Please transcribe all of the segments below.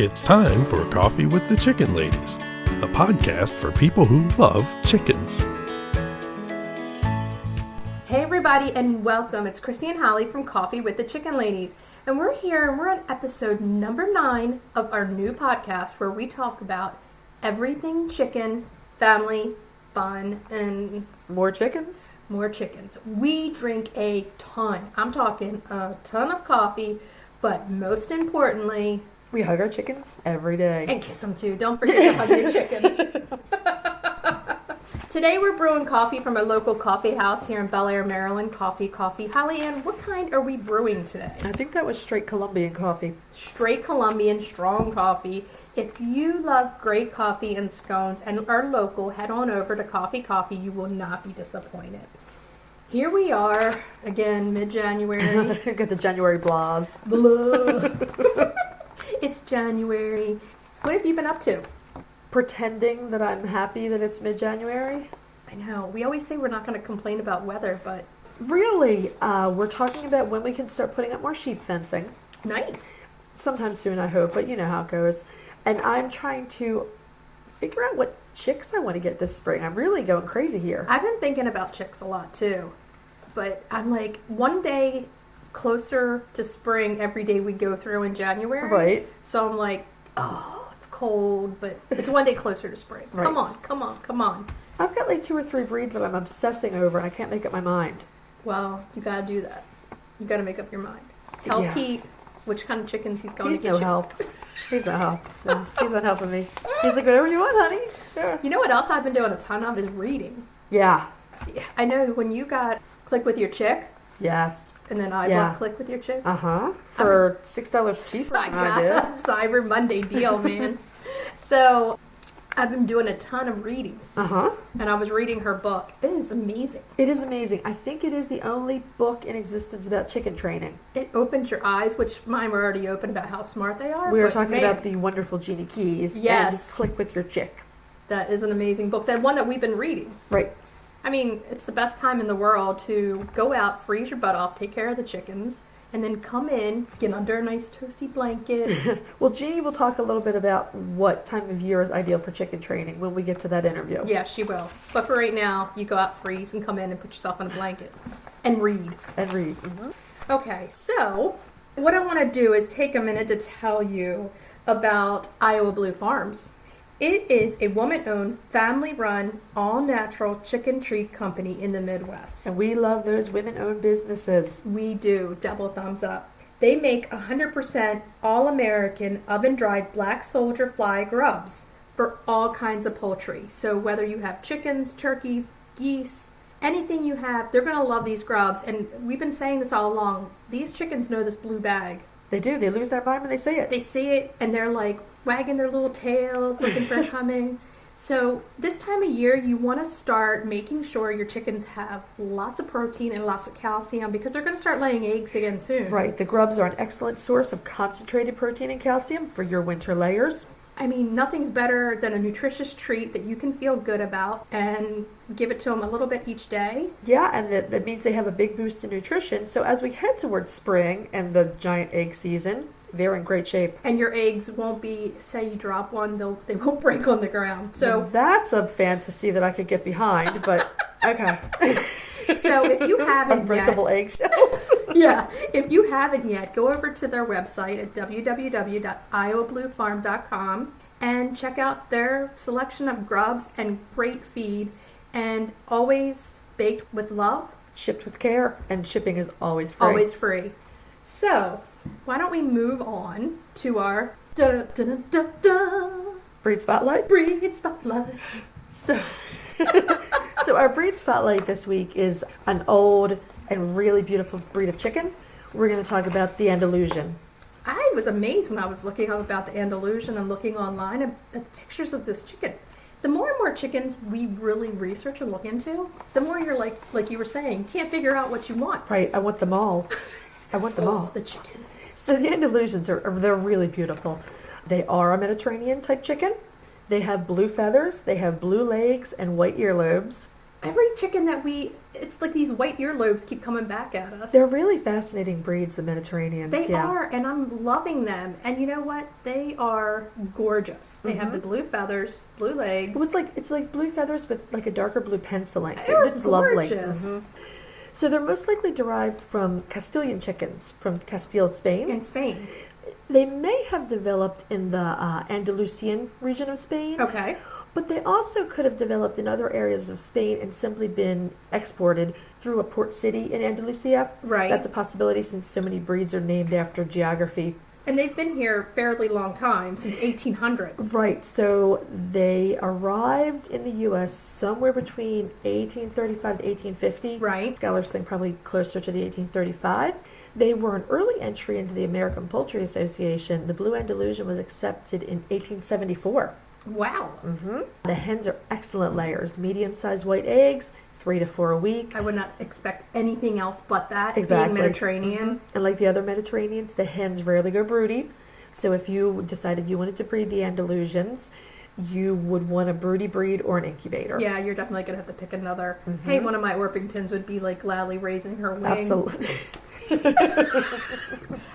It's time for Coffee with the Chicken Ladies, a podcast for people who love chickens. Hey everybody and welcome. It's Chrisie&Holly from Coffee with the Chicken Ladies. And we're here and we're on episode number 9 of our new podcast where we talk about everything chicken, family, fun, and more chickens. We drink a ton. I'm talking a ton of coffee, but most importantly, we hug our chickens every day. And kiss them too. Don't forget to hug your chicken. Today we're brewing coffee from a local coffee house here in Bel Air, Maryland. Coffee. Holly Ann, what kind are we brewing today? I think that was straight Colombian coffee. Straight Colombian strong coffee. If you love great coffee and scones and are local, head on over to Coffee. You will not be disappointed. Here we are, again, mid-January. Got the January blahs. Blah. It's January. What have you been up to? Pretending that I'm happy that it's mid-January. I know. We always say we're not going to complain about weather, but... Really? We're talking about when we can start putting up more sheep fencing. Nice. Sometime soon, I hope, but you know how it goes. And I'm trying to figure out what chicks I want to get this spring. I'm really going crazy here. I've been thinking about chicks a lot, too. But I'm like, one day closer to spring every day we go through in January. Right. So I'm like, oh, it's cold, but it's one day closer to spring. Right. Come on. I've got like 2 or 3 breeds that I'm obsessing over, and I can't make up my mind. Well, you got to do that. You got to make up your mind. Tell Pete which kind of chickens he's going to get you. He's no help. No, he's not helping me. He's like, whatever you want, honey. Sure. You know what else I've been doing a ton of is reading. Yeah. I know when you got Click with Your Chick. Yes. And then I bought Click with Your Chick. For $6 cheaper than I did. Cyber Monday deal, man. So I've been doing a ton of reading. And I was reading her book. It is amazing. It is amazing. I think it is the only book in existence about chicken training. It opens your eyes, which mine were already open about how smart they are. We were talking about the wonderful Giene Keyes. Yes. And Click with Your Chick. That is an amazing book. That one that we've been reading. Right. I mean, it's the best time in the world to go out, freeze your butt off, take care of the chickens, and then come in, get under a nice toasty blanket. Well, Jeannie will talk a little bit about what time of year is ideal for chicken training when we get to that interview. Yeah, she will. But for right now, you go out, freeze, and come in and put yourself in a blanket. And read. Okay, so what I want to do is take a minute to tell you about Iowa Blue Farms. It is a woman-owned, family-run, all-natural chicken treat company in the Midwest. And we love those women-owned businesses. We do. Double thumbs up. They make 100% all-American oven-dried black soldier fly grubs for all kinds of poultry. So whether you have chickens, turkeys, geese, anything you have, they're going to love these grubs. And we've been saying this all along. These chickens know this blue bag. They do. They lose their mind when they see it. They see it, and they're like wagging their little tails, looking for it coming. So this time of year, you want to start making sure your chickens have lots of protein and lots of calcium because they're going to start laying eggs again soon. Right. The grubs are an excellent source of concentrated protein and calcium for your winter layers. I mean, nothing's better than a nutritious treat that you can feel good about and give it to them a little bit each day. Yeah, and that means they have a big boost in nutrition. So as we head towards spring and the giant egg season, they're in great shape. And your eggs won't be, say you drop one, they won't break on the ground. So that's a fantasy that I could get behind, but okay. So if you haven't Unbreakable eggshells. Yeah, if you haven't yet, go over to their website at www.iowabluefarm.com and check out their selection of grubs and great feed, and always baked with love. Shipped with care, and shipping is always free. Always free. So, why don't we move on to our Breed Spotlight? Breed Spotlight. So our breed spotlight this week is an old and really beautiful breed of chicken. We're going to talk about the Andalusian. I was amazed when I was looking up about the Andalusian and looking online at pictures of this chicken. The more and more chickens we really research and look into, the more you're like you were saying, can't figure out what you want. Right, I want them all. all the chickens. So the Andalusians they're really beautiful. They are a Mediterranean type chicken. They have blue feathers, they have blue legs and white earlobes. Every chicken that it's like these white earlobes keep coming back at us. They're really fascinating breeds, the Mediterraneans. They are, and I'm loving them. And you know what? They are gorgeous. They have the blue feathers, blue legs. It's like blue feathers with like a darker blue penciling. It's gorgeous. Lovely. So they're most likely derived from Castilian chickens from Castile, Spain. In Spain. They may have developed in the Andalusian region of Spain. Okay. But they also could have developed in other areas of Spain and simply been exported through a port city in Andalusia. Right. That's a possibility since so many breeds are named after geography. And they've been here a fairly long time, since 1800s. Right. So they arrived in the U.S. somewhere between 1835 to 1850. Right. Scholars think probably closer to the 1835. They were an early entry into the American Poultry Association. The Blue Andalusian was accepted in 1874. Wow. The hens are excellent layers. Medium-sized white eggs, 3 to 4 a week. I would not expect anything else but that, Exactly. being Mediterranean. And like the other Mediterraneans, the hens rarely go broody. So if you decided you wanted to breed the Andalusians, you would want a broody breed or an incubator. Yeah, you're definitely going to have to pick another. Hey, one of my Orpingtons would be like gladly raising her wing. Absolutely.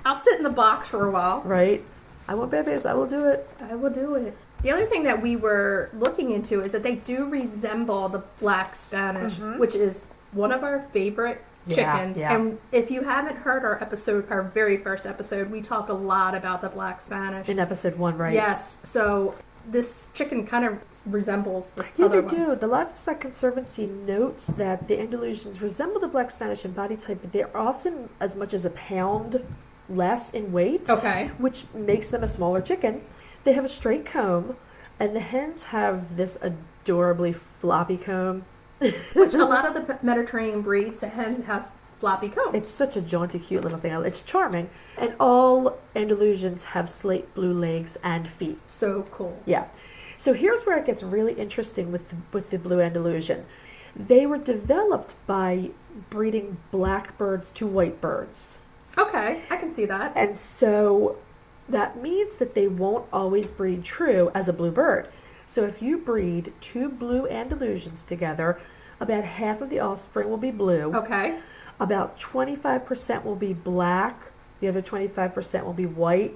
I'll sit in the box for a while. Right? I want babies. I will do it. I will do it. The other thing that we were looking into is that they do resemble the Black Spanish, which is one of our favorite chickens. Yeah. And if you haven't heard our very first episode, we talk a lot about the Black Spanish. In episode 1, right? Yes. So this chicken kind of resembles this Yeah, other they one. do. The Livestock Conservancy notes that the Andalusians resemble the Black Spanish in body type, but they're often as much as a pound less in weight, Okay. which makes them a smaller chicken. They have a straight comb, and the hens have this adorably floppy comb. Which a lot of the Mediterranean breeds, the hens have floppy combs. It's such a jaunty, cute little thing. It's charming. And all Andalusians have slate blue legs and feet. So cool. Yeah. So here's where it gets really interesting with the Blue Andalusian. They were developed by breeding black birds to white birds. Okay, I can see that. And so that means that they won't always breed true as a blue bird. So if you breed 2 blue Andalusians together, about half of the offspring will be blue. Okay. About 25% will be black. The other 25% will be white.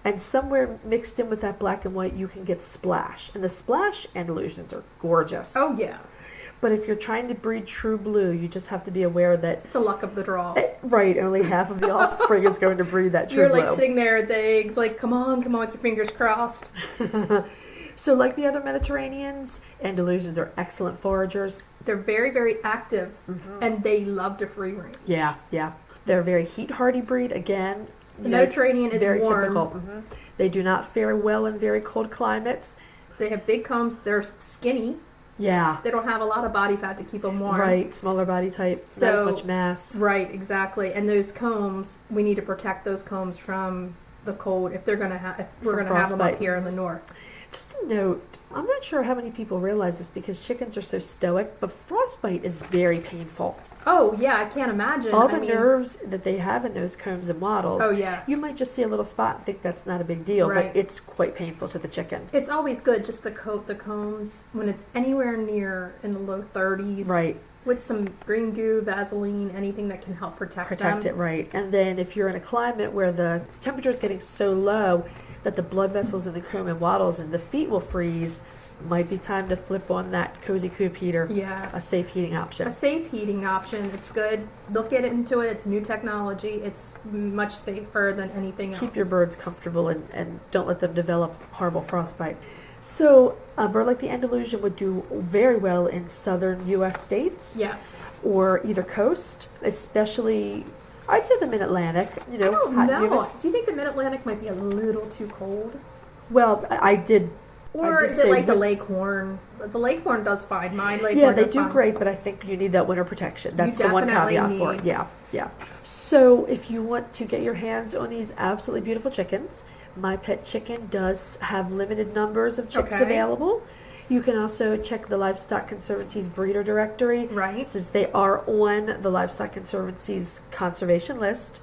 And somewhere mixed in with that black and white, you can get splash. And the splash Andalusians are gorgeous. Oh, yeah. But if you're trying to breed true blue, you just have to be aware that... It's a luck of the draw. Right, only half of the offspring is going to breed that true You're blue. like sitting there at the eggs, like, come on with your fingers crossed. So like the other Mediterraneans, Andalusians are excellent foragers. They're very, very active, and they love to free range. Yeah. They're a very heat-hardy breed. Again, The Mediterranean is very warm. typical. They do not fare well in very cold climates. They have big combs. They're skinny. Yeah. They don't have a lot of body fat to keep them warm. Right, smaller body type, not So- as much mass. Right, exactly. And those combs, we need to protect those combs from the cold if we're gonna have them up frostbite. here in the north. Just a note, I'm not sure how many people realize this because chickens are so stoic, but frostbite is very painful. Oh yeah, I can't imagine. All the nerves that they have in those combs and wattles. Oh yeah. You might just see a little spot and think that's not a big deal, Right. but it's quite painful to the chicken. It's always good just to coat the combs when it's anywhere near in the low 30s. Right. With some green goo, Vaseline, anything that can help protect them. It, right. And then if you're in a climate where the temperature is getting so low that the blood vessels in the comb and wattles and the feet will freeze, might be time to flip on that cozy coop heater. Yeah. A safe heating option. A safe heating option. It's good. Look into it. It's new technology. It's much safer than anything else. Keep your birds comfortable and don't let them develop horrible frostbite. So a bird like the Andalusian would do very well in southern U.S. states. Yes. Or either coast, especially, I'd say the mid-Atlantic. I don't hot, know. humid. Do you think the Mid-Atlantic might be a little too cold? Well, I did. Or I did is it say like the with- Leghorn? The Leghorn does fine. My Leghorn Yeah, they does do fine. great, but I think you need that winter protection. That's You the one definitely caveat for it. need- Yeah. So if you want to get your hands on these absolutely beautiful chickens, My Pet Chicken does have limited numbers of chicks Okay. available. You can also check the Livestock Conservancy's breeder directory. Right. Since they are on the Livestock Conservancy's conservation list,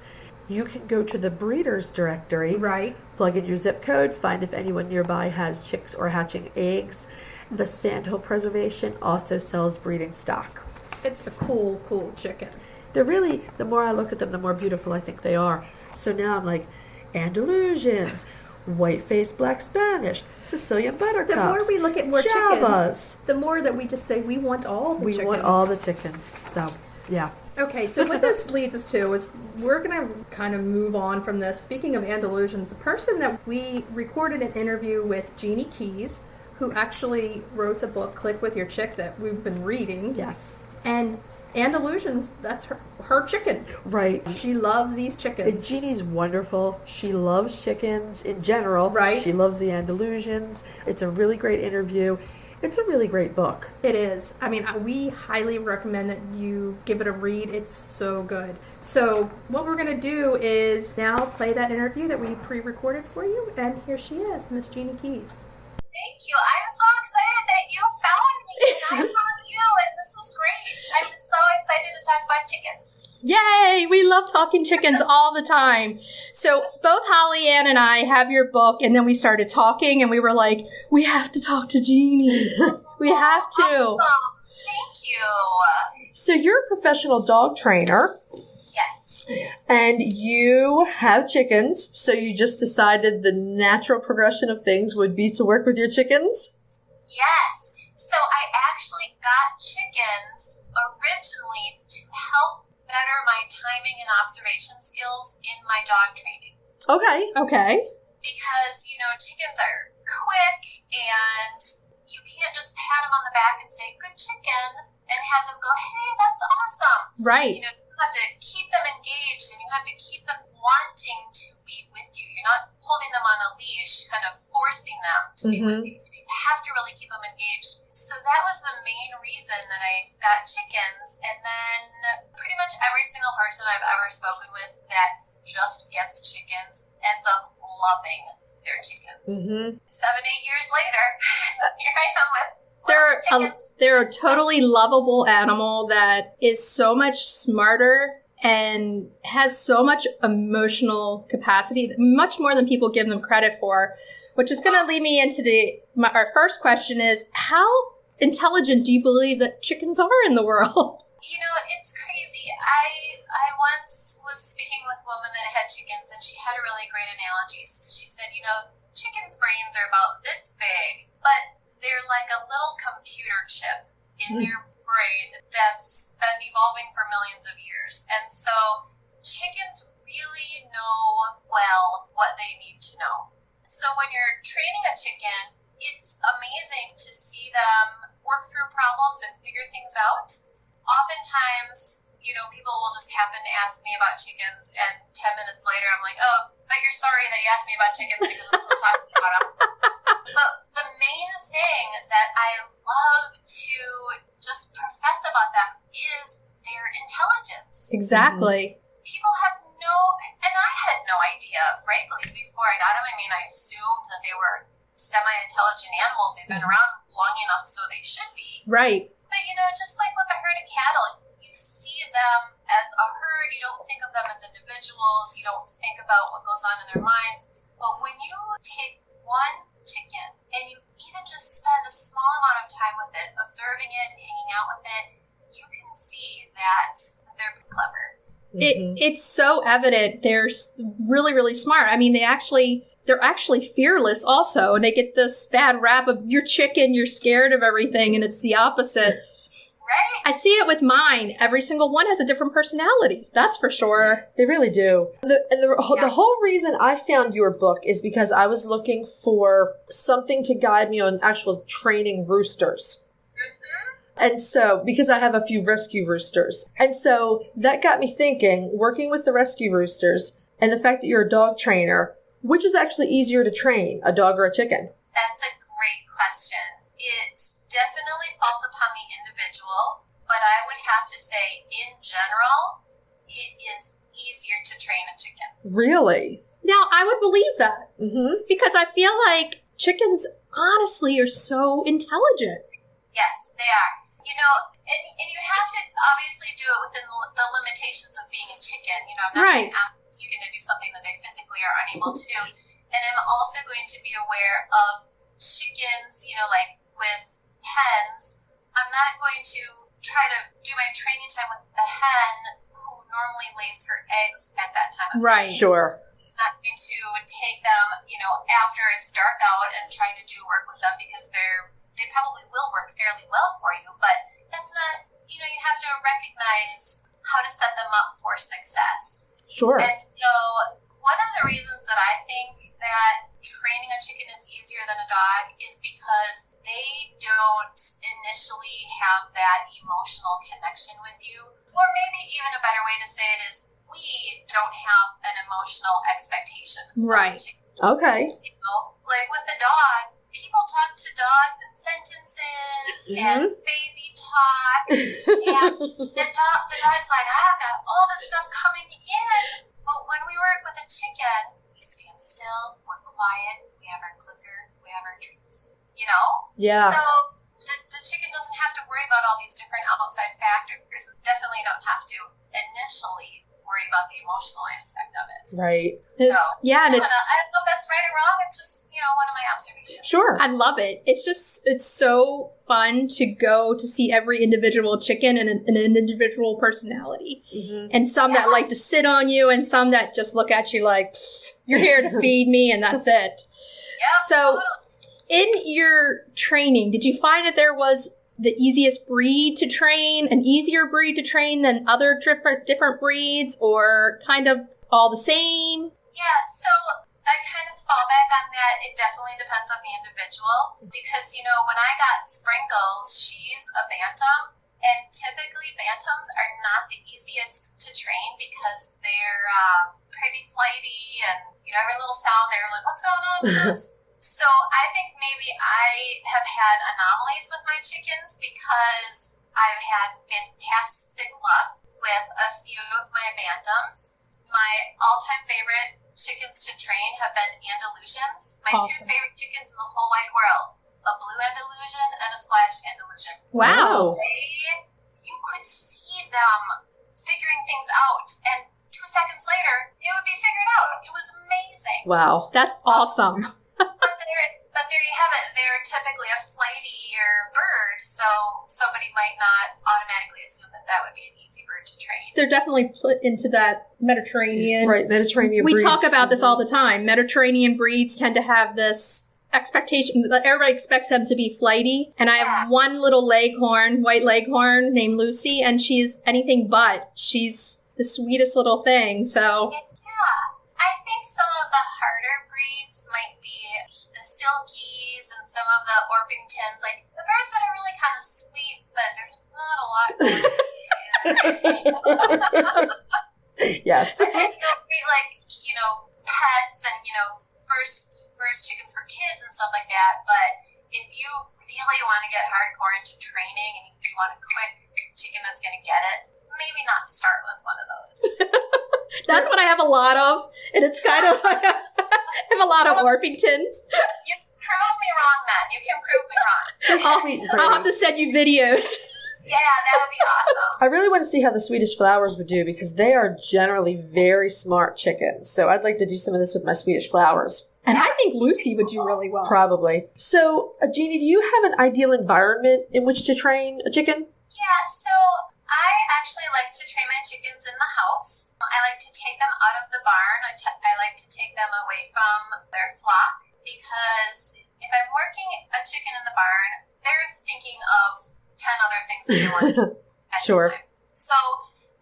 you can go to the breeders directory. Right. Plug in your zip code, find if anyone nearby has chicks or hatching eggs, The Sandhill Preservation also sells breeding stock. It's a cool chicken. They're really, the more I look at them, the more beautiful I think they are. So now I'm like, Andalusians, white-faced black Spanish, Sicilian buttercups, The more we look at more Javas. chickens, the more that we just say we want all the chickens. We want all the chickens. So, yeah. Okay, so what this leads us to is we're going to kind of move on from this. Speaking of Andalusians, the person that we recorded an interview with, Giene Keyes, who actually wrote the book Click With Your Chick that we've been reading. Yes. And Andalusians, that's her chicken. Right. She loves these chickens. And Jeannie's wonderful. She loves chickens in general. Right. She loves the Andalusians. It's a really great interview. It's a really great book. It is. I mean, we highly recommend that you give it a read. It's so good. So what we're going to do is now play that interview that we pre-recorded for you. And here she is, Miss Giene Keyes. Thank you. I'm so excited that you found me and I found you, and this is great. I'm so excited to talk about chickens. Yay! We love talking chickens all the time. So both Holly Ann and I have your book, and then we started talking, and we were like, we have to talk to Jeannie. We have to. Awesome. Thank you. So you're a professional dog trainer. Yes. And you have chickens, so you just decided the natural progression of things would be to work with your chickens? Yes. So I actually got chickens originally to help better my timing and observation skills in my dog training. Okay. Because, chickens are quick and you can't just pat them on the back and say, good chicken, and have them go, hey, that's awesome. Right. You have to keep them engaged and you have to keep them wanting to be with you. You're not holding them on a leash, kind of forcing them to be with you. So you have to really keep them engaged. So that was the main reason that I got chickens. And then pretty much every single person I've ever spoken with that just gets chickens ends up loving their chickens. 7-8 years later, here I am with chickens. They're a totally lovable animal that is so much smarter and has so much emotional capacity, much more than people give them credit for, which is going to lead me into our first question is, how intelligent do you believe that chickens are in the world? It's crazy. I once was speaking with a woman that had chickens, and she had a really great analogy. She said, chickens' brains are about this big, but they're like a little computer chip in their brain that's been evolving for millions of years. And so chickens really know well what they need to know. So when you're training a chicken, it's amazing to see them work through problems and figure things out. Oftentimes, people will just happen to ask me about chickens, and 10 minutes later I'm like, oh, but you're sorry that you asked me about chickens because I'm still talking about them. But the main thing that I love to just profess about them is their intelligence. Exactly. People have and I had no idea, frankly, before I got them. I mean, I assumed that they were semi-intelligent animals. They've been around long enough, so they should be. Right. But, just like with a herd of cattle, you see them as a herd. You don't think of them as individuals. You don't think about what goes on in their minds. But when you take one chicken and you even just spend a small amount of time with it, observing it and hanging out with it, you can see that they're clever. It's so evident they're really, really smart. I mean, they're actually fearless also, and they get this bad rap of you're chicken, you're scared of everything, and it's the opposite. Right. I see it with mine. Every single one has a different personality. That's for sure. They really do. The whole reason I found your book is because I was looking for something to guide me on actual training roosters. And so, because I have a few rescue roosters. And so that got me thinking, working with the rescue roosters and the fact that you're a dog trainer, which is actually easier to train, a dog or a chicken? That's a great question. It definitely falls upon the individual, but I would have to say, in general, it is easier to train a chicken. Really? Now, I would believe that. Because I feel like chickens, honestly, are so intelligent. Yes, they are. And you have to obviously do it within the limitations of being a chicken. I'm not going to ask a chicken to do something that they physically are unable to do. And I'm also going to be aware of chickens, like with hens, I'm not going to try to do my training time with the hen who normally lays her eggs at that time of Right. day. Sure. I'm not going to take them, after it's dark out and try to do work with them because they probably will work fairly well for you, but that's not, you have to recognize how to set them up for success. Sure. And so one of the reasons that I think that training a chicken is easier than a dog is because they don't initially have that emotional connection with you. Or maybe even a better way to say it is we don't have an emotional expectation. Right. Of the chicken. Okay. Like with a dog, people talk to dogs in sentences and baby talk. And the dog's like, I've got all this stuff coming in. But when we work with a chicken, we stand still, we're quiet, we have our clicker, we have our treats. Yeah. So the chicken doesn't have to worry about all these different outside factors. Definitely don't have to initially worry about the emotional aspect of it. Right. So, yeah, and I don't know if that's right or wrong. It's just, one of my observations. Sure. I love it. It's so fun to go to see every individual chicken and an individual personality. Mm-hmm. And some that like to sit on you and some that just look at you like, you're here to feed me and that's it. Yeah. So in your training, did you find that there was the easiest breed to train, an easier breed to train than other different breeds, or kind of all the same? Yeah, so I kind of fall back on that. It definitely depends on the individual because, when I got Sprinkles, she's a bantam, and typically bantams are not the easiest to train because they're pretty flighty and, every little sound they're like, what's going on with this? So I think maybe I have had anomalies with my chickens because I've had fantastic luck with a few of my bantams. My all-time favorite chickens to train have been Andalusians. My two favorite chickens in the whole wide world, a blue Andalusian and a splash Andalusian. Wow. You could see them figuring things out, and 2 seconds later, it would be figured out. It was amazing. Wow. That's awesome. But there you have it. They're typically a flightier bird, so somebody might not automatically assume that would be an easy bird to train. They're definitely put into that Mediterranean. Right, Mediterranean We breeds. talk about this all the time. Mediterranean breeds tend to have this expectation that everybody expects them to be flighty. And I have one little white leghorn named Lucy, and she's anything but. She's the sweetest little thing, so... I think some of the harder breeds might be the Silkies and some of the Orpingtons, like the birds that are really kind of sweet, but there's not a lot going on. Yes. And then breed like, pets and, first chickens for kids and stuff like that. But if you really want to get hardcore into training and you want a quick chicken that's going to get it, maybe not start with one of those. That's what I have a lot of, and it's kind of like I have a lot of Orpingtons. You prove me wrong then. You can prove me wrong. I'll have to send you videos. Yeah, that would be awesome. I really want to see how the Swedish Flowers would do because they are generally very smart chickens. So I'd like to do some of this with my Swedish Flowers. And I think Lucy would do really well. Probably. So, Jeannie, do you have an ideal environment in which to train a chicken? Yeah, so I actually like to train my chickens in the house. I like to take them out of the barn. I like to take them away from their flock because if I'm working a chicken in the barn, they're thinking of 10 other things that they want to do at Sure. the time. So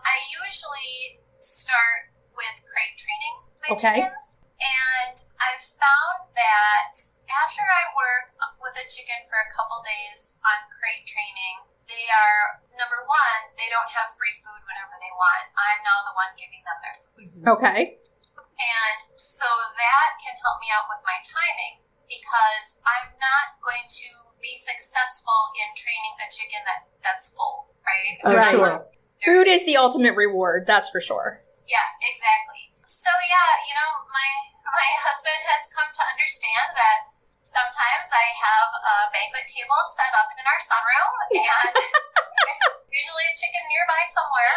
I usually start with crate training my Okay. chickens, and I've found that after I work with a chicken for a couple days on crate training, they are, number one, they don't have free food whenever they want. I'm now the one giving them their food. Okay. And so that can help me out with my timing because I'm not going to be successful in training a chicken that's full, right? Oh, Right. sure. Food is the ultimate reward, that's for sure. Yeah, exactly. So my husband has come to understand that sometimes I have a banquet table set up in our sunroom and usually a chicken nearby somewhere.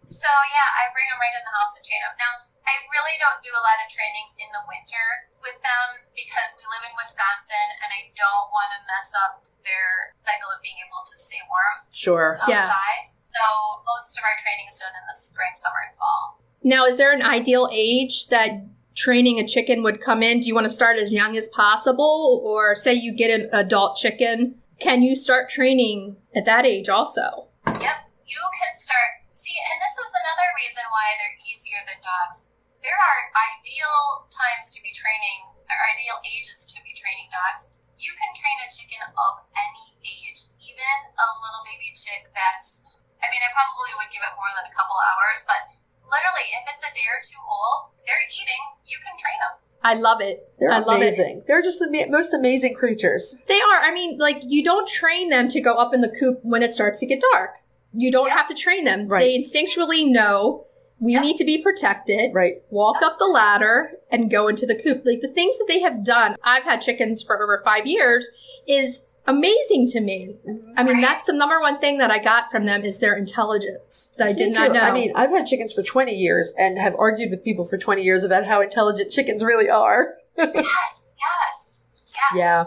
So yeah, I bring them right in the house and train them. Now, I really don't do a lot of training in the winter with them because we live in Wisconsin and I don't want to mess up their cycle of being able to stay warm outside. So most of our training is done in the spring, summer, and fall. Now, is there an ideal age that training a chicken would come in? Do you want to start as young as possible? Or say you get an adult chicken, can you start training at that age also? Yep, you can start. See, and this is another reason why they're easier than dogs. There are ideal times to be training, or ideal ages to be training dogs. You can train a chicken of any age, even a little baby chick that's, I mean, I probably would give it more than a couple hours, but literally, if it's a day or two old, they're eating, you can train them. I love it. They're I love amazing. It. They're just the most amazing creatures. They are. I mean, like, you don't train them to go up in the coop when it starts to get dark. You don't have to train them. Right. They instinctually know we need to be protected. Right. Walk up the ladder and go into the coop. Like, the things that they have done, I've had chickens for over 5 years, is amazing to me. I mean, that's the number one thing that I got from them is their intelligence that I did not know. I mean, I've had chickens for 20 years and have argued with people for 20 years about how intelligent chickens really are. Yes. Yeah.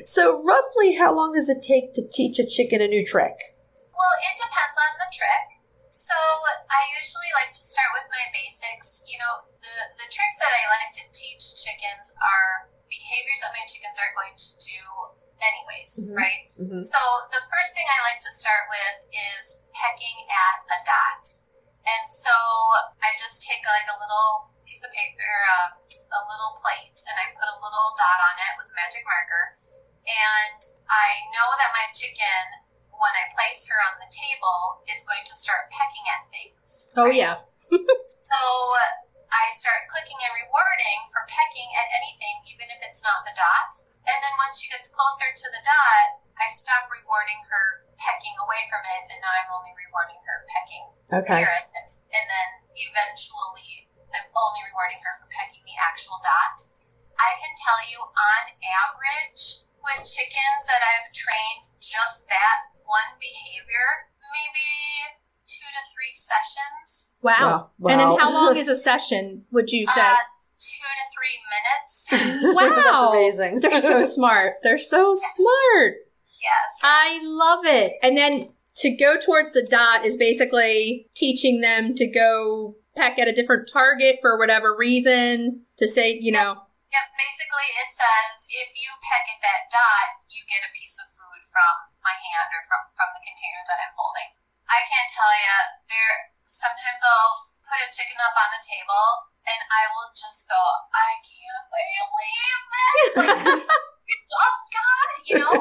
So roughly how long does it take to teach a chicken a new trick? Well, it depends on the trick. So I usually like to start with my basics. You know, the tricks that I like to teach chickens are behaviors that my chickens are going to do anyways, right? Mm-hmm. So the first thing I like to start with is pecking at a dot. And so I just take like a little piece of paper, a little plate, and I put a little dot on it with a magic marker. And I know that my chicken, when I place her on the table, is going to start pecking at things. Oh, yeah. So I start clicking and rewarding for pecking at anything, even if it's not the dot. And then once she gets closer to the dot, I stop rewarding her pecking away from it, and now I'm only rewarding her pecking near it. And then eventually, I'm only rewarding her for pecking the actual dot. I can tell you, on average, with chickens that I've trained just that one behavior, maybe 2 to 3 sessions. Wow. And then how long is a session, would you say? 2 to 3 minutes. Wow. That's amazing. They're so smart. They're so smart. Yes. I love it. And then to go towards the dot is basically teaching them to go peck at a different target for whatever reason, to say, you know. Yep, basically it says if you peck at that dot, you get a piece of food from my hand or from the container that I'm holding. I can't tell you, sometimes I'll put a chicken up on the table and I will just go, I can't believe this. Like, you just got it, you know?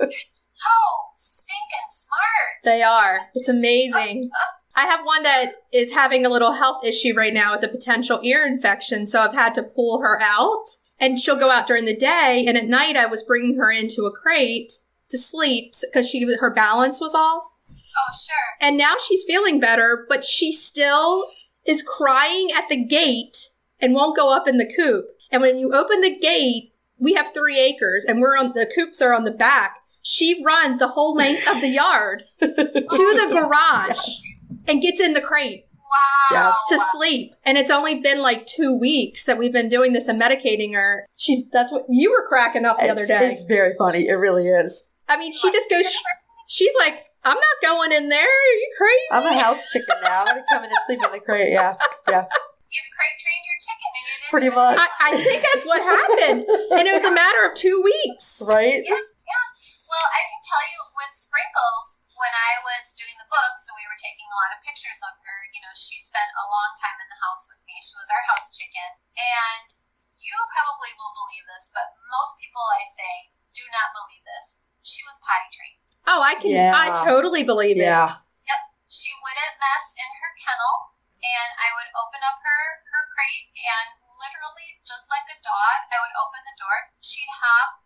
They're so stinking smart. They are. It's amazing. I have one that is having a little health issue right now with a potential ear infection, so I've had to pull her out. And she'll go out during the day, and at night I was bringing her into a crate to sleep because her balance was off. Oh, sure. And now she's feeling better, but she still is crying at the gate and won't go up in the coop. And when you open the gate, we have 3 acres, and the coops are on the back. She runs the whole length of the yard to the garage. Yes. And gets in the crate to sleep. And it's only been like 2 weeks that we've been doing this and medicating her. That's what you were cracking up the other day. It's very funny. It really is. I mean, she just goes, she's like, I'm not going in there. Are you crazy? I'm a house chicken now. I'm going to come in and sleep in the crate. Yeah. You crate trained your chicken and you didn't. Pretty much. I think that's what happened. And it was a matter of 2 weeks. Right? Yeah. Well, I can tell you with Sprinkles, when I was doing the book, so we were taking a lot of pictures of her, you know, she spent a long time in the house with me. She was our house chicken. And you probably will believe this, but most people I say do not believe this. She was potty trained. Oh, I totally believe it. Yeah. Yep. She wouldn't mess in her kennel, and I would open up her crate, and literally, just like a dog, I would open the door. She'd hop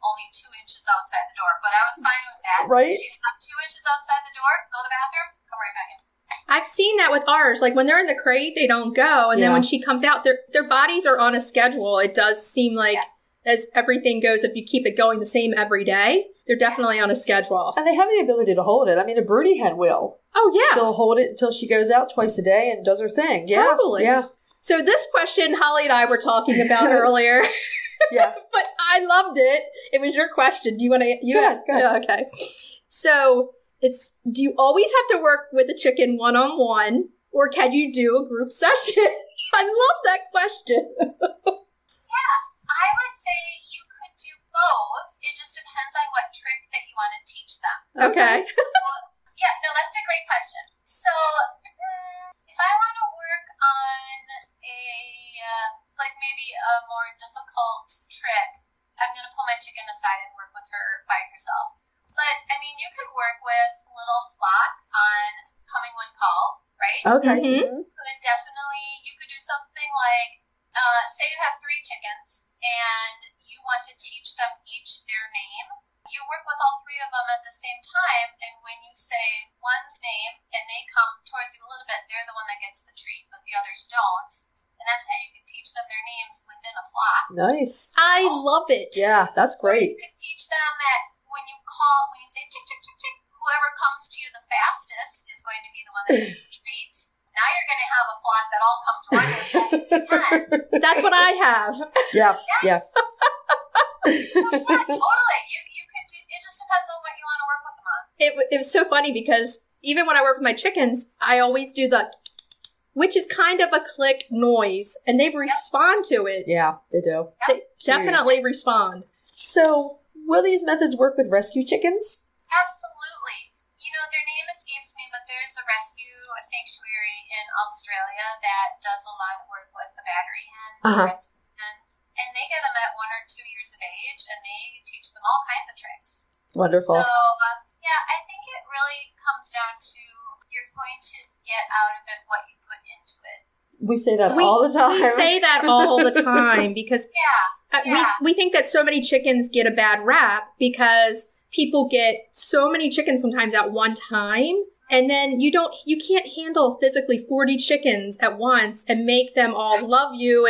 only 2 inches outside the door, but I was fine with that. Right. She'd hop 2 inches outside the door, go to the bathroom, come right back in. I've seen that with ours. Like when they're in the crate, they don't go. And then when she comes out, their bodies are on a schedule. It does seem like as everything goes, if you keep it going the same every day, they're definitely on a schedule. And they have the ability to hold it. I mean, a broody hen will. Oh, yeah. She'll hold it until she goes out twice a day and does her thing. Yeah. Totally. Yeah. So this question Holly and I were talking about earlier. Yeah. But I loved it. It was your question. Do you want to? Go ahead. Yeah, okay. So do you always have to work with a chicken one-on-one, or can you do a group session? I love that question. Yeah, I would say you could do both. It just depends on what trick that you want to teach them. Okay. Yeah, no, that's a great question. So, if I want to work on maybe a more difficult trick, I'm going to pull my chicken aside and work with her by herself. But, I mean, you could work with little flock on coming when called, right? Okay. Mm-hmm. You could do something like, say you have 3 chickens and you want to teach them each their name. You work with all 3 of them at the same time, and when you say one's name and they come towards you a little bit, they're the one that gets the treat, but the others don't. And that's how you can teach them their names within a flock. Nice. I love it. Yeah, that's Or great. you could teach them that when you say chick, chick, chick, chick, whoever comes to you the fastest is going to be the one that gets the treat. Now you're going to have a flock that all comes running as fast as they can. That's what I have. Yeah, yeah. Yeah, totally. You could do. It just depends on what you want to work with them on. It was so funny because even when I work with my chickens, I always do which is kind of a click noise, and they respond to it. Yeah, they do. They definitely respond. So, will these methods work with rescue chickens? Absolutely. You know, their name escapes me, but there's a sanctuary in Australia that does a lot of work with the battery hens, the rescue hens, and they get them at 1 or 2 years of age, and they teach them all kinds of tricks. Wonderful. So, I think it really comes down to you're going to get out of it what you put into it. We say that all the time. We say that all the time because Yeah. we think that so many chickens get a bad rap because people get so many chickens sometimes at one time, and then you can't handle physically 40 chickens at once and make them all love you.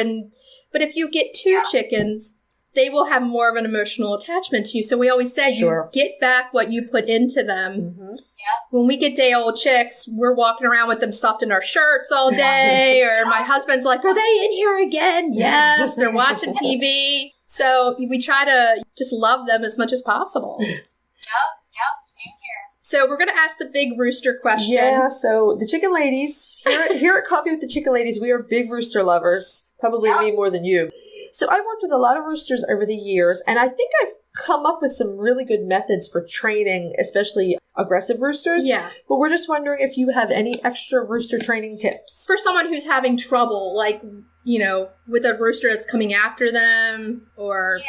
But if you get 2 chickens, they will have more of an emotional attachment to you. So we always say you get back what you put into them. Mm-hmm. Yeah. When we get day-old chicks, we're walking around with them stuffed in our shirts all day, or my husband's like, are they in here again? Yes, they're watching TV. So we try to just love them as much as possible. Yep, same here. So we're going to ask the big rooster question. Yeah, so the chicken ladies, here at Coffee with the Chicken Ladies, we are big rooster lovers. Probably me more than you. So I've worked with a lot of roosters over the years, and I think I've come up with some really good methods for training, especially aggressive roosters. Yeah. But we're just wondering if you have any extra rooster training tips. For someone who's having trouble, like, with a rooster that's coming after them, or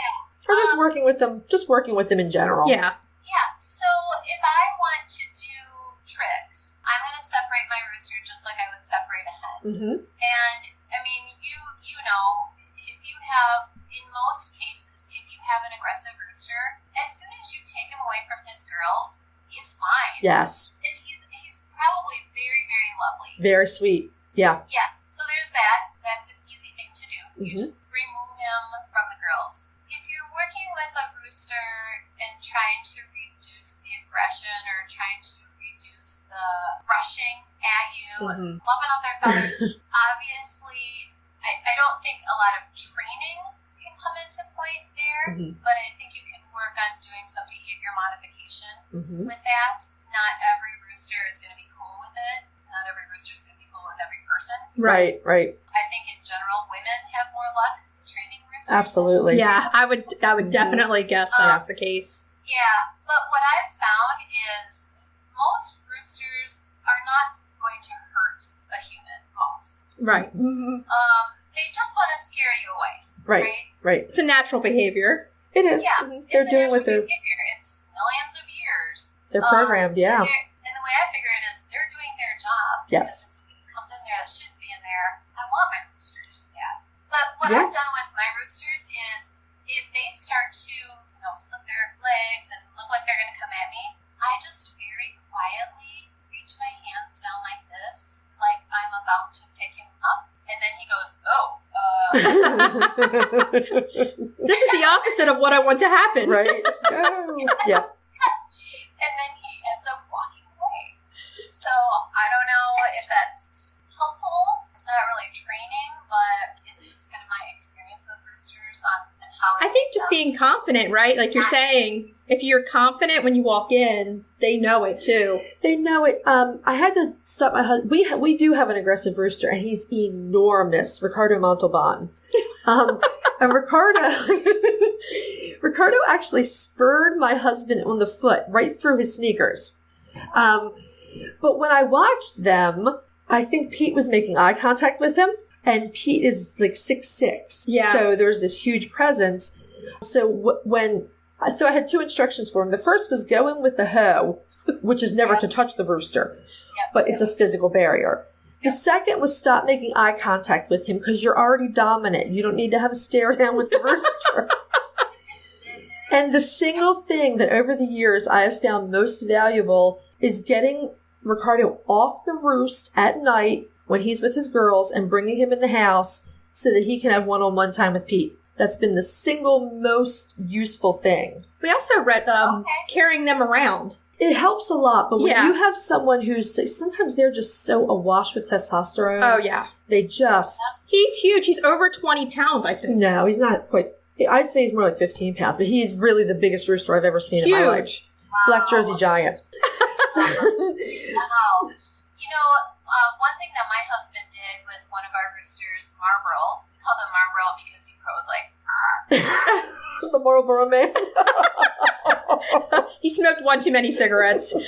just working with them in general. Yeah. Yeah, so if I want to do tricks, I'm going to separate my rooster just like I would separate a hen. Mm-hmm. And, I mean, you know, if you have, in most cases, if you have an aggressive rooster, as soon as you take him away from his girls, he's fine. Yes. And he's probably very, very lovely. Very sweet. Yeah. Yeah, so there's that. That's an easy thing to do. You Mm-hmm. just remove him from the girls. If you're working with a rooster and trying to reduce the aggression or trying to reduce the rushing at you and fluffing up their feathers, obviously, I don't think a lot of training can come into point there, but I think you can work on doing some behavior modification with that. Not every rooster is going to be cool with it. Not every rooster is going to be cool with every person. Right. I think in general, women have more luck training roosters. Absolutely. Yeah, I would definitely guess that's the case. Yeah, but what I've found is most roosters are not going to hurt a human. Most. Right. They just want to scare you away. Right. It's a natural behavior. It is. Yeah, They're it's doing a what they're behavior. It's millions of years. they're programmed. Yeah. And the way I figure it is, they're doing their job. Yes. If something comes in there that shouldn't be in there, I want my rooster to do that. But what I've done with my roosters is, if they start to, flip their legs and look like they're going to come at me, I just very quietly reach my hands down like this, like I'm about to pick him up, and then he goes, This is the opposite opposite of what I want to happen. Right? Oh, yeah. And then he ends up walking away. So I don't know if that's helpful. It's not really training, but it's just kind of my experience with roosters and how I think just being confident, right? Like you're saying, if you're confident when you walk in, they know it too. They know it. I had to stop my husband. We do have an aggressive rooster, and he's enormous, Ricardo Montalban. And Ricardo actually spurred my husband on the foot right through his sneakers. But when I watched them, I think Pete was making eye contact with him, and Pete is like 6'6". Yeah. So there's this huge presence. So So I had two instructions for him. The first was go in with the hoe, which is never to touch the rooster, but it's a physical barrier. The second was stop making eye contact with him because you're already dominant. You don't need to have a stare down with the rooster. And the single thing that over the years I have found most valuable is getting Ricardo off the roost at night when he's with his girls and bringing him in the house so that he can have one-on-one time with Pete. That's been the single most useful thing. We also read carrying them around. It helps a lot, but when you have someone who's, sometimes they're just so awash with testosterone. Oh, yeah. They just... He's huge. He's over 20 pounds, I think. No, he's not quite... I'd say he's more like 15 pounds, but he's really the biggest rooster I've ever seen in my life. Wow. Black Jersey Giant. Wow. You know, one thing that my husband did with one of our roosters, Marlboro, we called him Marlboro because he crowed like, The Marlboro Man. He smoked one too many cigarettes. But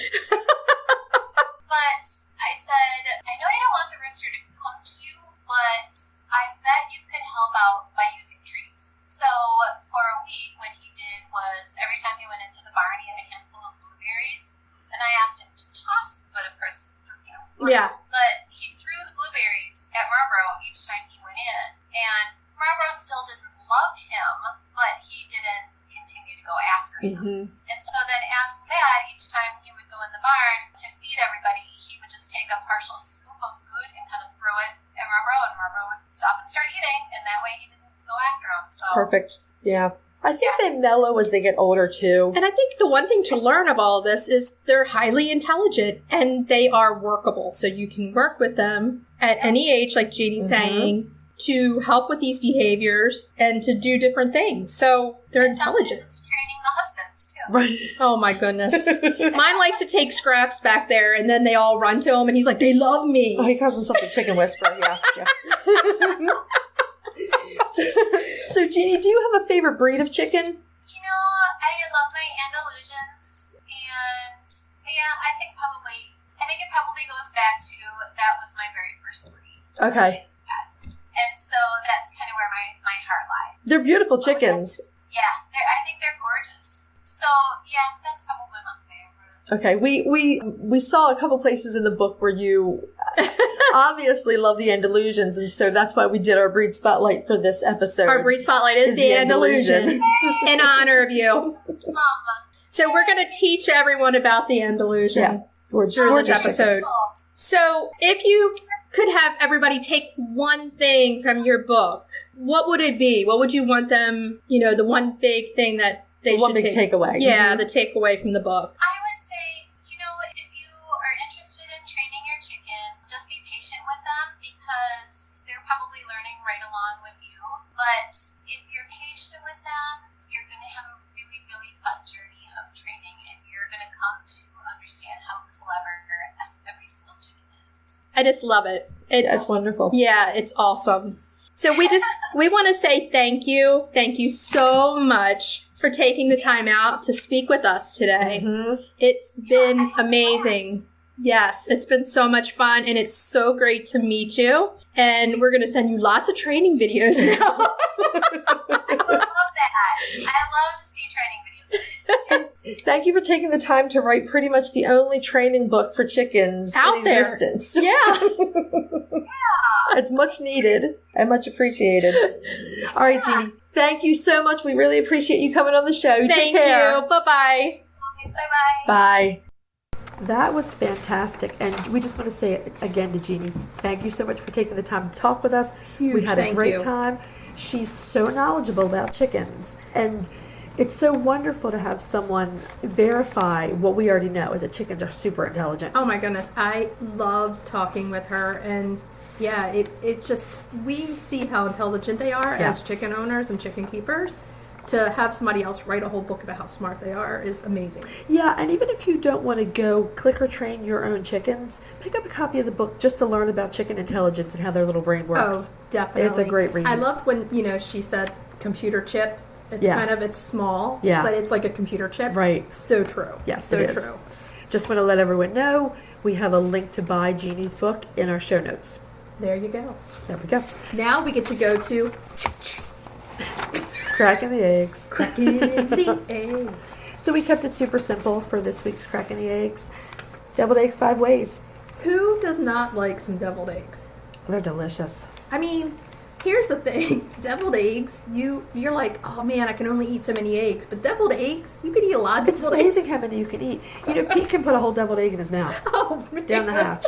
I said, I know you don't want the rooster to come to you, but I bet you could help out by using treats. So for a week, what he did was every time he went into the barn, he had a handful of blueberries, and I asked him to toss, but of course, But he threw the blueberries at Marlboro each time he went in, and Marlboro still didn't love him, but he didn't continue to go after him. Mm-hmm. And so then after that, each time he would go in the barn to feed everybody, he would just take a partial scoop of food and kind of throw it at Marlboro, and Marlboro would stop and start eating, and that way he didn't go after him. So Perfect. Yeah. I think they mellow as they get older, too. And I think the one thing to learn of all of this is they're highly intelligent and they are workable. So you can work with them at any age, like Jeannie's saying, to help with these behaviors and to do different things. So they're intelligent. It's training the husbands, too. Right. Oh, my goodness. Mine likes to take Scraps back there, and then they all run to him, and he's like, they love me. Oh, he calls himself the chicken whisperer. Yeah. So, Jeannie, do you have a favorite breed of chicken? You know, I love my Andalusians, and I think it probably goes back to that was my very first breed. Okay. And so that's kind of where my heart lies. They're beautiful chickens. Yeah, I think they're gorgeous. So, yeah, that's probably my favorite. Okay, we saw a couple places in the book where you obviously love the Andalusians, and so that's why we did our breed spotlight for this episode. Our breed spotlight is the Andalusian in honor of you. So we're going to teach everyone about the Andalusian. Yeah. Through this episode. So if you could have everybody take one thing from your book, what would it be? What would you want them, the one big thing that they should take? One big takeaway. Yeah, the takeaway from the book. I would say, if you are interested in training your chicken, just be patient with them because they're probably learning right along with you. But if you're patient with them, you're going to have a really, really fun journey of training, and you're going to come to understand how clever every single chicken is. I just love it. It's wonderful. Yeah, it's awesome. So we want to say thank you. Thank you so much for taking the time out to speak with us today. Mm-hmm. It's been amazing. Yes, it's been so much fun, and it's so great to meet you. And we're going to send you lots of training videos now. I love that. I love to see training videos. Thank you for taking the time to write pretty much the only training book for chickens out in there. Existence. Yeah. It's much needed and much appreciated. All right, Jeannie. Thank you so much. We really appreciate you coming on the show. Take care. Thank you. Bye-bye. Bye-bye. Bye. That was fantastic. And we just want to say it again to Jeannie. Thank you so much for taking the time to talk with us. Huge we had a thank great you. time. She's so knowledgeable about chickens. And It's so wonderful to have someone verify what we already know, is that chickens are super intelligent. Oh my goodness, I love talking with her, and yeah, it's just, we see how intelligent they are as chicken owners and chicken keepers. To have somebody else write a whole book about how smart they are is amazing. Yeah, and even if you don't want to go clicker train your own chickens, pick up a copy of the book just to learn about chicken intelligence and how their little brain works. Oh, definitely. It's a great read. I loved when, she said computer chip. It's it's small, but it's like a computer chip. Right. So true. Yes, so it is. true. Just want to let everyone know, we have a link to buy Jeannie's book in our show notes. There you go. There we go. Now we get to go to Cracking the eggs. cracking the eggs. So we kept it super simple for this week's Cracking the Eggs. Deviled eggs 5 ways. Who does not like some deviled eggs? They're delicious. I mean, here's the thing. Deviled eggs, you're like, oh man, I can only eat so many eggs. But deviled eggs, you could eat a lot of It's deviled eggs. amazing how many you can eat. Pete can put a whole deviled egg in his mouth. Oh, man. Down the hatch.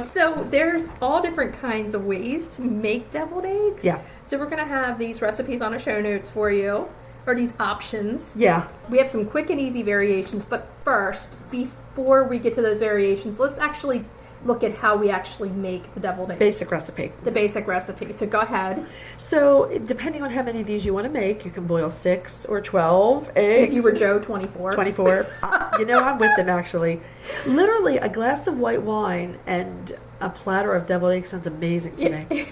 So there's all different kinds of ways to make deviled eggs. Yeah. So we're going to have these recipes on the show notes for you, or these options. Yeah. We have some quick and easy variations, but first, before we get to those variations, let's actually look at how we actually make the deviled egg. Basic recipe. The basic recipe. So go ahead. So depending on how many of these you want to make, you can boil 6 or 12 eggs. If you were Joe, 24. 24. I'm with them actually. Literally, a glass of white wine and a platter of deviled eggs sounds amazing to me.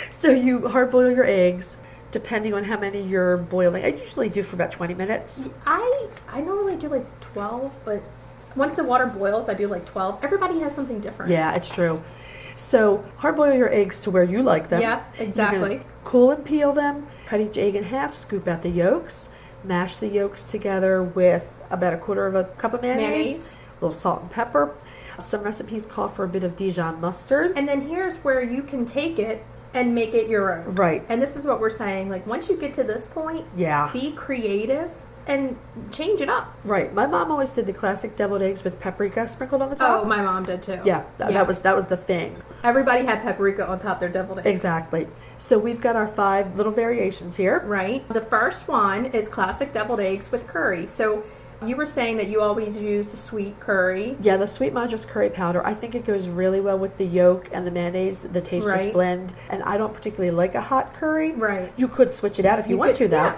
So you hard boil your eggs, depending on how many you're boiling. I usually do for about 20 minutes. I normally do like 12, but once the water boils, I do like 12. Everybody has something different. Yeah, it's true. So hard boil your eggs to where you like them. Yeah, exactly. You can cool and peel them. Cut each egg in half. Scoop out the yolks. Mash the yolks together with about a quarter of a cup of mayonnaise. A little salt and pepper. Some recipes call for a bit of Dijon mustard. And then here's where you can take it and make it your own. Right. And this is what we're saying. Like, once you get to this point, Yeah. be creative and change it up. Right. My mom always did the classic deviled eggs with paprika sprinkled on the top. Oh, my mom did too. Yeah, that was the thing. Everybody had paprika on top of their deviled eggs. Exactly. So we've got our 5 little variations here. Right. The first one is classic deviled eggs with curry. So you were saying that you always use sweet curry. Yeah, the sweet Madras curry powder, I think it goes really well with the yolk and the mayonnaise. The taste just blend. And I don't particularly like a hot curry. Right. You could switch it out if you want to, though. Yeah,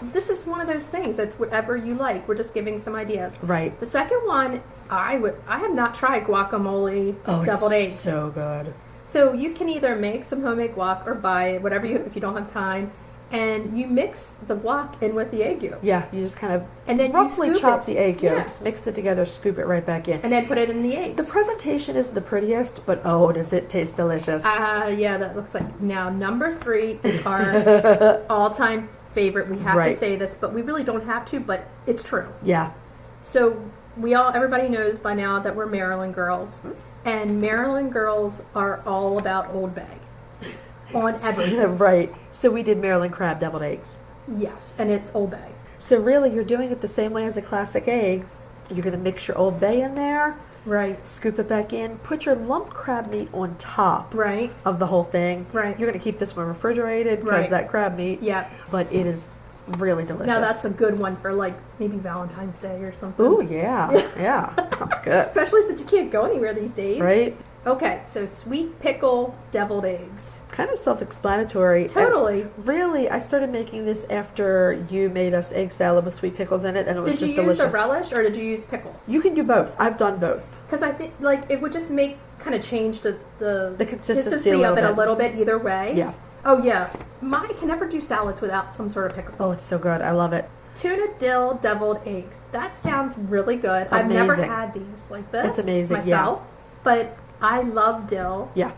this is one of those things. It's whatever you like. We're just giving some ideas. Right. The second one, I have not tried guacamole deviled eggs. So good. So you can either make some homemade guac or buy it, whatever if you don't have time. And you mix the guac in with the egg yolks. Yeah, you just kind of and then roughly you chop it. the egg yolks, mix it together, scoop it right back in. And then put it in the eggs. The presentation isn't the prettiest, but oh, does it taste delicious. Yeah, that looks like. Now, number 3 is our all-time favorite. We have to say this, but we really don't have to, but it's true. Yeah. So everybody knows by now that we're Maryland girls. And Maryland girls are all about Old Bay. On everything. Right. So we did Maryland crab deviled eggs. Yes, and it's Old Bay. So really, you're doing it the same way as a classic egg. You're going to mix your Old Bay in there. Right. Scoop it back in. Put your lump crab meat on top of the whole thing. Right. You're going to keep this one refrigerated because that crab meat. Yeah. But it is really delicious. Now that's a good one for like maybe Valentine's Day or something. Ooh, yeah. Yeah. Sounds good. Especially since you can't go anywhere these days. Right. Okay, so sweet pickle deviled eggs. Kind of self-explanatory. Totally. And really, I started making this after you made us egg salad with sweet pickles in it, and it was just delicious. Did you use a relish or did you use pickles? You can do both. I've done both. Because I think it would just kind of change the consistency of it a little bit either way. Yeah. Oh yeah. I can never do salads without some sort of pickles. Oh, it's so good. I love it. Tuna dill deviled eggs. That sounds really good. Amazing. I've never had these like this. It's amazing. Myself, but I love dill. Yeah.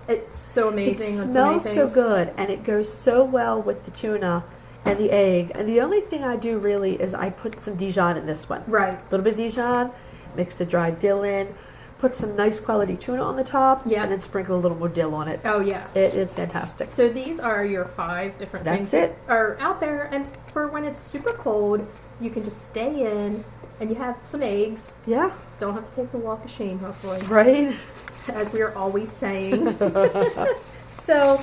It's so amazing. It smells so good, and it goes so well with the tuna and the egg. And the only thing I do really is I put some Dijon in this one. Right. A little bit of Dijon, mix the dried dill in, put some nice quality tuna on the top, and then sprinkle a little more dill on it. Oh, yeah. It is fantastic. So these are your 5 different things that are out there. And for when it's super cold, you can just stay in and you have some eggs. Yeah. Don't have to take the walk of shame, hopefully. Right. As we are always saying. So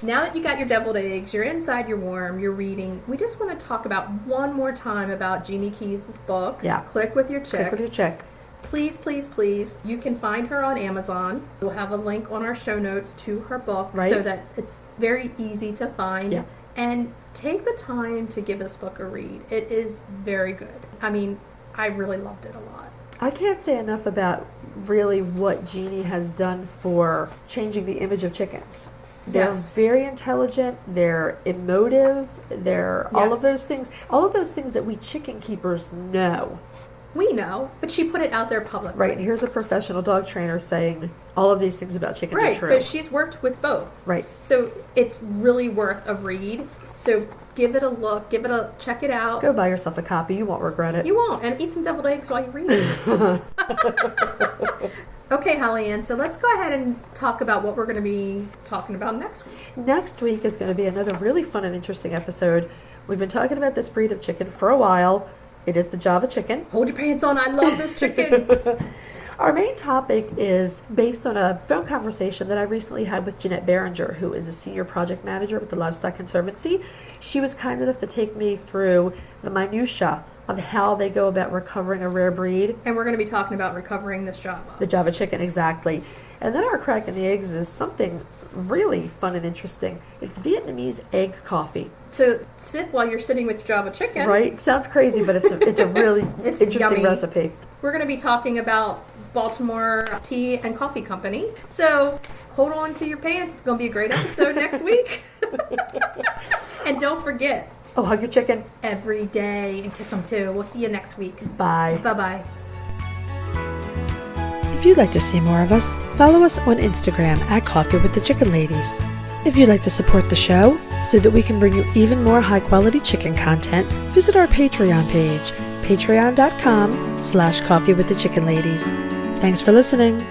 now that you got your deviled eggs, you're inside, you're warm, you're reading, we just want to talk about one more time about Giene Keyes' book. Yeah. Click with your chick. Click with your chick. Please, please, please, you can find her on Amazon. We'll have a link on our show notes to her book so that it's very easy to find. Yeah. And take the time to give this book a read. It is very good. I mean, I really loved it a lot. I can't say enough about really what Giene has done for changing the image of chickens. They're very intelligent, they're emotive, they're all of those things that we chicken keepers know. We know, but she put it out there publicly. Right, and here's a professional dog trainer saying all of these things about chickens are true. Right, so she's worked with both. Right. So it's really worth a read. So give it a look, check it out. Go buy yourself a copy, you won't regret it. You won't, and eat some deviled eggs while you read it. Okay, Holly Ann, so let's go ahead and talk about what we're going to be talking about next week. Next week is going to be another really fun and interesting episode. We've been talking about this breed of chicken for a while. It is the Java chicken. Hold your pants on, I love this chicken. Our main topic is based on a phone conversation that I recently had with Jeanette Behringer, who is a senior project manager with the Livestock Conservancy. She was kind enough to take me through the minutiae of how they go about recovering a rare breed. And we're going to be talking about recovering this Java. The Java chicken, exactly. And then our crack in the eggs is something really fun and interesting. It's Vietnamese egg coffee. So sip while you're sitting with your Java chicken. Right? Sounds crazy, but it's a really interesting yummy recipe. We're going to be talking about Baltimore Tea and Coffee Company. So hold on to your pants. It's going to be a great episode next week. And don't forget. Oh, hug your chicken. Every day and kiss them too. We'll see you next week. Bye. Bye-bye. If you'd like to see more of us, follow us on Instagram at Coffee with the Chicken Ladies. If you'd like to support the show so that we can bring you even more high-quality chicken content, visit our Patreon page, patreon.com/coffeewiththechickenladies. Thanks for listening.